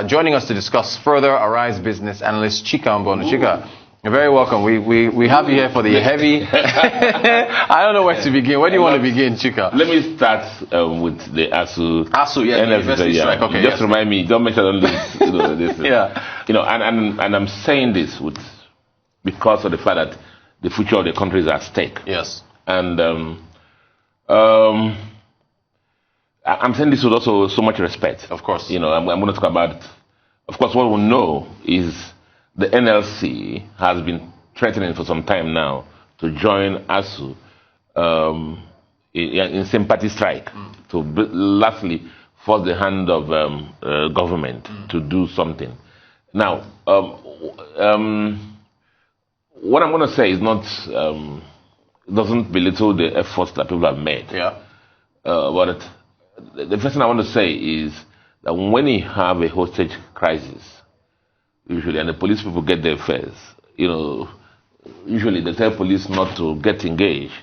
joining us to discuss further, Arise business analyst Chika Mbono. Chika, you're very welcome. We have you here for the heavy... I don't know where to begin. Where do you want to begin, Chika? Let me start with the ASU. Yeah, the university strike. Okay, just remind me, don't mention all this. This yeah. And I'm saying this because of the fact that the future of the country is at stake. Yes. And I'm saying this with also so much respect. Of course. I'm going to talk about, of course, what we know is the NLC has been threatening for some time now to join ASU in sympathy strike to lastly force the hand of government to do something. Now, what I'm going to say is not doesn't belittle the efforts that people have made. Yeah. But the first thing I want to say is that when you have a hostage crisis, usually, and the police people get there first, usually they tell police not to get engaged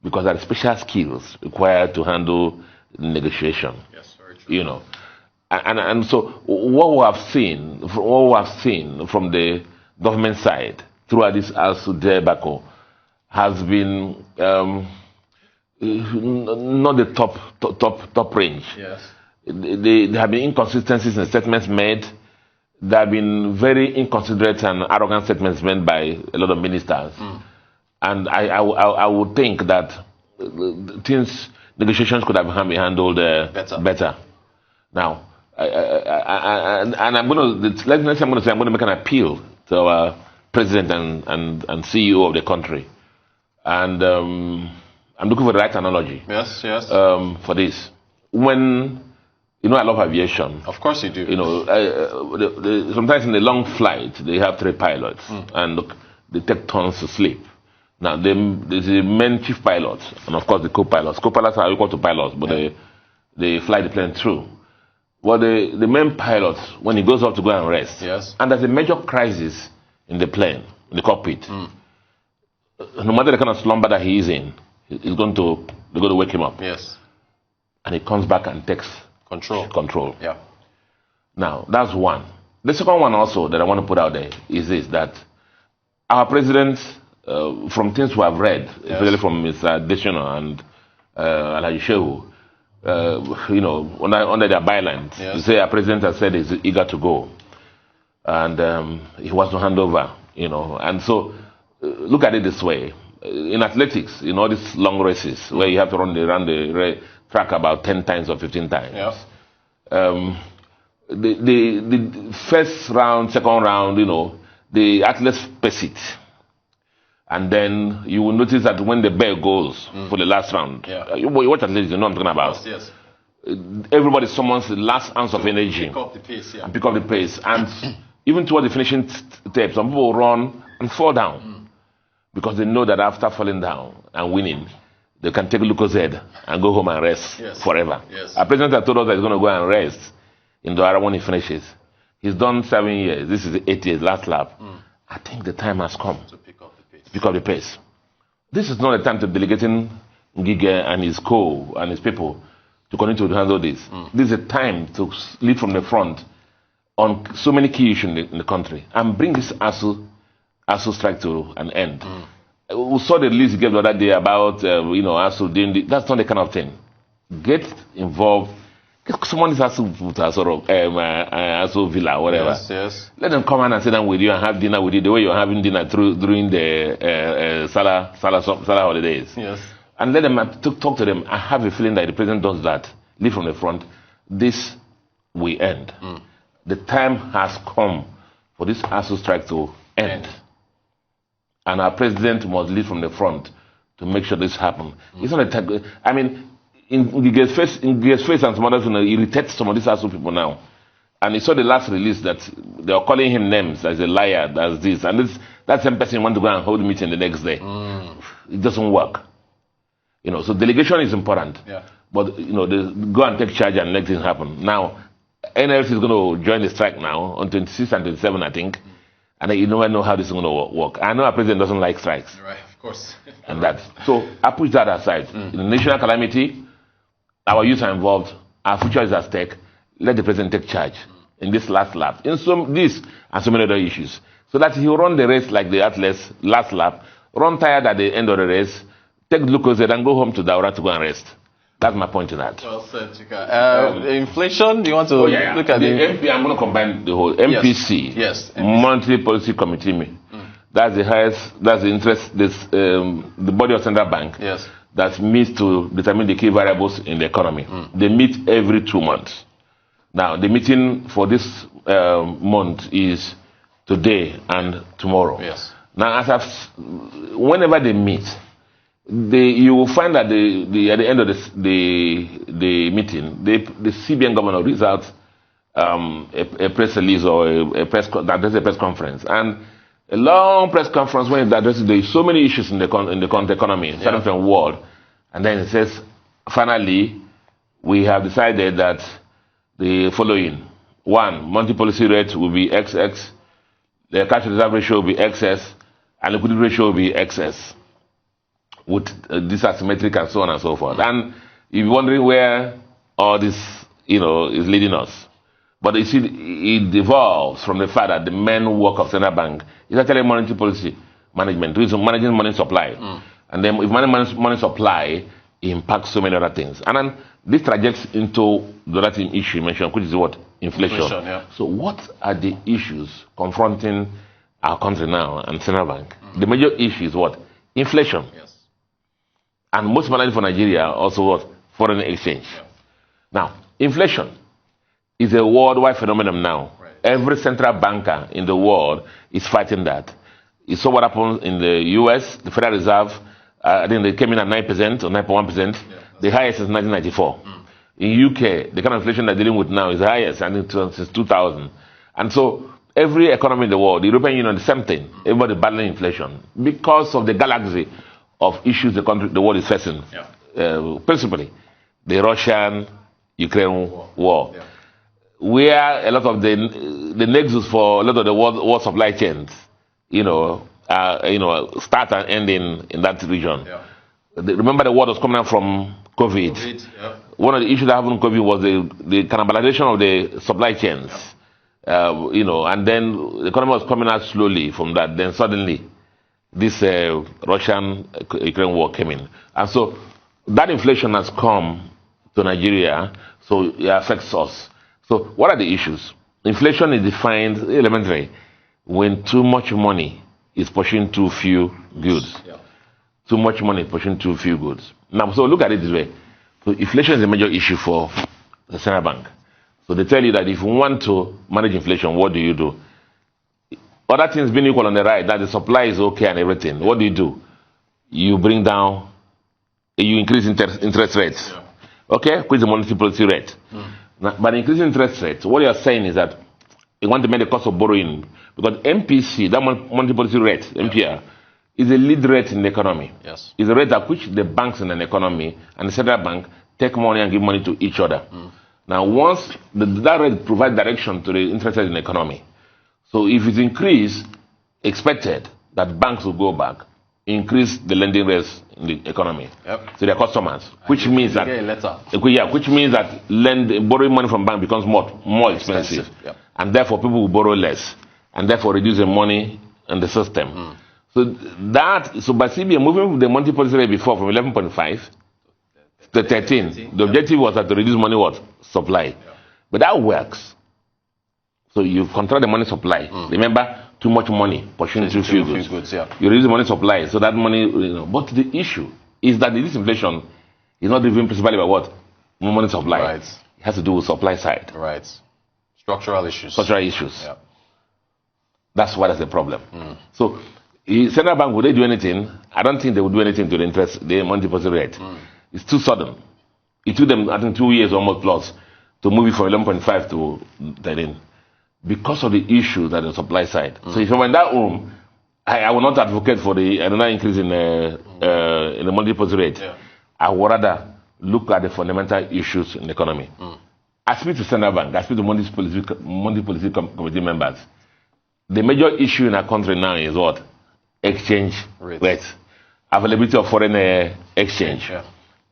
because there are special skills required to handle negotiation. Yes, very true. And so what we have seen from the government side throughout this ASU debacle has been not the top range. Yes. There have been inconsistencies in statements made. There have been very inconsiderate and arrogant statements made by a lot of ministers. And I would think that negotiations could have been handled better. Now, I'm going to make an appeal to our president and CEO of the country. And I'm looking for the right analogy. Yes. For this. When, I love aviation. Of course you do. Sometimes in a long flight, they have 3 pilots. And look, they take turns to sleep. Now, there's the main chief pilots, and of course the co-pilots. Co-pilots are equal to pilots, but they fly the plane through. Well, the main pilot, when he goes off to go and rest, and there's a major crisis in the plane, in the cockpit, no matter the kind of slumber that he is in, they're going to wake him up. Yes. And he comes back and takes control. Yeah. Now, that's one. The second one also that I want to put out there is this, that our president, from things we have read, especially from Mr. Deshona and Alhaji Shehu, under their bylines, they say our president has said he's eager to go. And he wants to hand over, And so, look at it this way. In athletics, these long races where you have to run the track about 10 times or 15 times. Yeah. The first round, second round, the athletes pace it. And then you will notice that when the bell goes for the last round, you watch athletics, you know what I'm talking about. Yes. Everybody summons the last ounce of energy. Pick up the pace, And pick up the pace. And even toward the finishing tape, some people run and fall down. Because they know that after falling down and winning, they can take Lucozade and go home and rest forever. Yes. Our president has told us that he's going to go and rest in Douala when he finishes. He's done 7 years. This is 8 years, last lap. I think the time has come to pick up the pace. Pick up the pace. This is not a time to delegating Ngige and his co and his people to continue to handle this. This is a time to lead from the front on so many key issues in the country and bring this ASU strike to an end. We saw the release he gave the other day about ASU doing that's not the kind of thing. Get involved. Get someone is ASU villa, whatever. Yes. Let them come in and sit down with you and have dinner with you the way you're having dinner during the Salah holidays. Yes. And let them talk to them. I have a feeling that the president does that. Lead from the front. This will end. The time has come for this ASU strike to end. And our president must lead from the front to make sure this happens. It's not a I mean, in Gears Face and some others, he irritates some of these ASU people now. And he saw the last release that they are calling him names as a liar, as this. And that same person wants to go and hold a meeting the next day. It doesn't work. So delegation is important. Yeah. But, they go and take charge and let things happen. Now, NLC is going to join the strike now on 26 and 27, I think. And you never know how this is going to work. I know our president doesn't like strikes. Right, of course. And that. So I push that aside. In the national calamity, our youth are involved. Our future is at stake. Let the president take charge. in this last lap. In this and so many other issues. So that he will run the race like the athletes last lap, run tired at the end of the race, take glucose and go home to Daura to go and rest. That's my point to that. Well said, Chika. Inflation, do you want to look at the MP? I'm going to combine the whole MPC. Yes. Monetary Policy Committee. That's the highest, that's the interest, the body of central bank. Yes. That meets to determine the key variables in the economy. They meet every 2 months. Now, the meeting for this month is today and tomorrow. Yes. Now, whenever they meet, you will find that at the end of the meeting, the CBN governor reads out a press release or a press conference, and a long press conference when it addresses there so many issues in the economy, starting from world, and then it says, finally, we have decided that the following: 1, monetary policy rate will be XX, the cash reserve ratio will be XS, and liquidity ratio will be XS, with this asymmetric and so on and so forth. And you're wondering where all this, is leading us. But you see, it evolves from the fact that the main work of central bank is actually monetary policy management, which is managing money supply. And then if money supply, it impacts so many other things. And then this trajects into the other thing issue you mentioned, which is what? Inflation. So what are the issues confronting our country now and central bank? The major issue is what? Inflation. Yes. And most importantly for Nigeria, also what? Foreign exchange. Now, inflation is a worldwide phenomenon now. Right. Every central banker in the world is fighting that. You saw what happened in the US, the Federal Reserve, I think they came in at 9% or 9.1%, the highest since 1994. In UK, the kind of inflation they're dealing with now is the highest, I think, since 2000. And so every economy in the world, the European Union, the same thing, everybody battling inflation because of the galaxy of issues the world is facing. Principally, the Russian-Ukraine war. Where a lot of the nexus for a lot of the world supply chains, start and end in that region. Remember, the word was coming out from COVID. One of the issues that happened in COVID was the cannibalization of the supply chains. And then the economy was coming out slowly from that. Then suddenly, this Russian-Ukraine war came in, and so that inflation has come to Nigeria. So it affects us. So what are the issues? Inflation is defined elementary when too much money is pushing too few goods. Too much money is pushing too few goods. Now, so look at it this way. So inflation is a major issue for the central bank. So they tell you that if you want to manage inflation, what do? Other things being equal on the right, that the supply is okay and everything. What do? You bring down, you increase interest rates. Okay, which is the monetary policy rate. Now, by increasing interest rates, what you're saying is that you want to make the cost of borrowing, because MPC, that monetary policy rate, MPR, is a lead rate in the economy. Yes. It's a rate at which the banks in an economy and the central bank take money and give money to each other. Now, once that rate provides direction to the interest rate in the economy. So if it's increased, expected that banks will go back, increase the lending rates in the economy to their customers, which means that borrowing money from bank becomes more expensive. And therefore people will borrow less, and therefore reduce the money in the system. So by CBN moving the monetary policy rate before from 11.5 to 13, the objective was that to reduce money supply, but that works. So you control the money supply. Remember, too much money pushing too few goods. You reduce the money supply, so that money. But the issue is that this inflation is not driven principally by what? Money supply. Right. It has to do with supply side. Right. Structural issues. That's why that's the problem. So, central bank, would they do anything? I don't think they would do anything to the monetary policy rate. It's too sudden. It took them, I think, 2 years almost plus to move it from 11.5 to 13 because of the issue that the supply side. So if I'm in that room, I will not advocate for another increase in the monetary policy rate. I would rather look at the fundamental issues in the economy. I speak to central bank, I speak to monetary policy committee members. The major issue in our country now is what? Exchange rates. Availability of foreign exchange.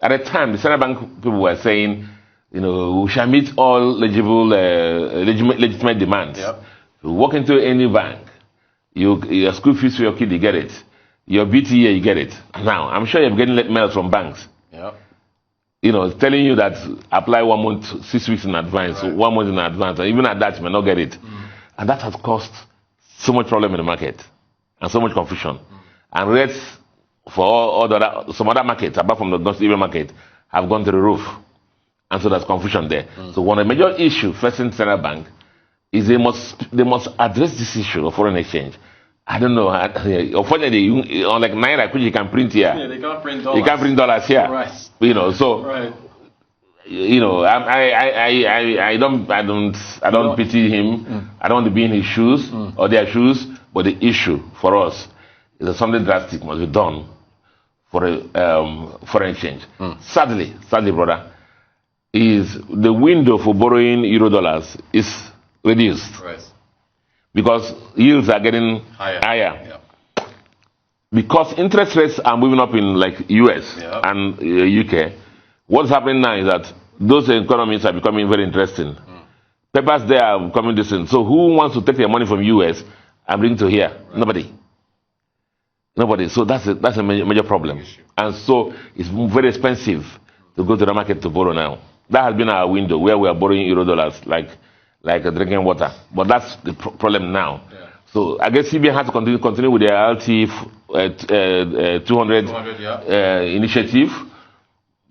At the time, the central bank people were saying we shall meet all legitimate demands. Yep. You walk into any bank, your school fees for your kid, you get it. Your BTA, you get it. Now, I'm sure you're getting mails from banks. Yep. Telling you that apply 1 month, 6 weeks in advance, Right. 1 month in advance, and even at that, you may not get it. And that has caused so much problem in the market and so much confusion. And rates for some other markets, apart from the Ksbc market, have gone to the roof. And so there's confusion there. So one of the major issues facing central bank is they must address this issue of foreign exchange. I don't know. Unfortunately, unlike Naira, which you can print here, Yeah, they can't print dollars. you can't print dollars here. Right. So Right. I don't pity him. I don't want to be in his shoes or their shoes. But the issue for us is that something drastic must be done for foreign exchange. Sadly, brother, is the window for borrowing euro dollars is reduced. Right. Because yields are getting higher. Yeah. Because interest rates are moving up in like US and UK, what's happening now is that those economies are becoming very interesting. Papers there are becoming decent. So who wants to take their money from US and bring to here? Right. Nobody. So that's a major problem. And so it's very expensive to go to the market to borrow now. That has been our window where we are borrowing euro dollars like drinking water. But that's the problem now. Yeah. So I guess CBN has to continue with their LT 200 initiative.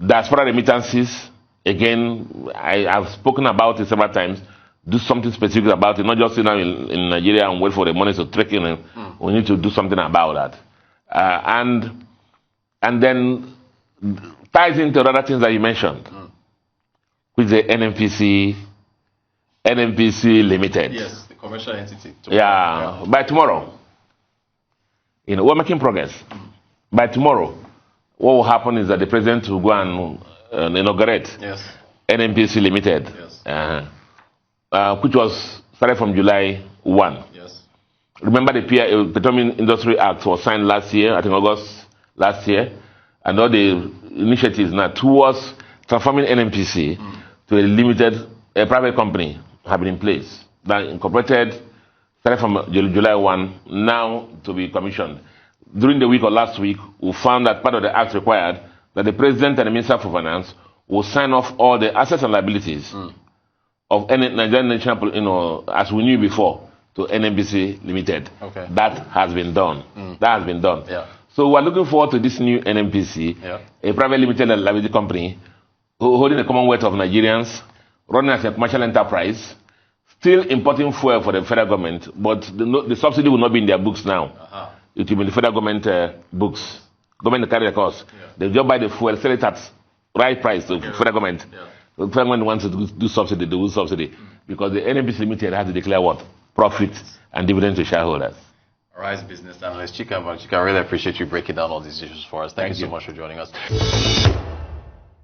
That's for remittances. Again, I've spoken about it several times. Do something specific about it, not just sit down in Nigeria and wait for the money to trickle in. We need to do something about that. And then ties into the other things that you mentioned, with the NNPC Limited. Yes, the commercial entity. By tomorrow, we're making progress. By tomorrow, what will happen is that the president will go and inaugurate NNPC Limited, which was started from July 1. Yes. Remember the Petroleum Industry Act was signed last year, I think August last year, and all the initiatives now towards transforming NNPC to a private company have been in place. That incorporated, started from July 1, now to be commissioned. During the week or last week, we found that part of the act required that the President and the Minister for Finance will sign off all the assets and liabilities of Nigerian National, as we knew before, to NNPC Limited. Okay. That has been done. That has been done. Yeah. So we're looking forward to this new NNPC, a private limited liability company holding the Commonwealth of Nigerians, running as a commercial enterprise, still importing fuel for the federal government, but the subsidy will not be in their books now. It will be in the federal government books. Government will carry the cost. They just buy the fuel, sell it at right price to federal government. The federal government wants to do subsidy, they will subsidy. Because the NNPC Limited has to declare what? Profit and dividend to shareholders. Rise business analyst Chika, I really appreciate you breaking down all these issues for us. Thank you so much for joining us.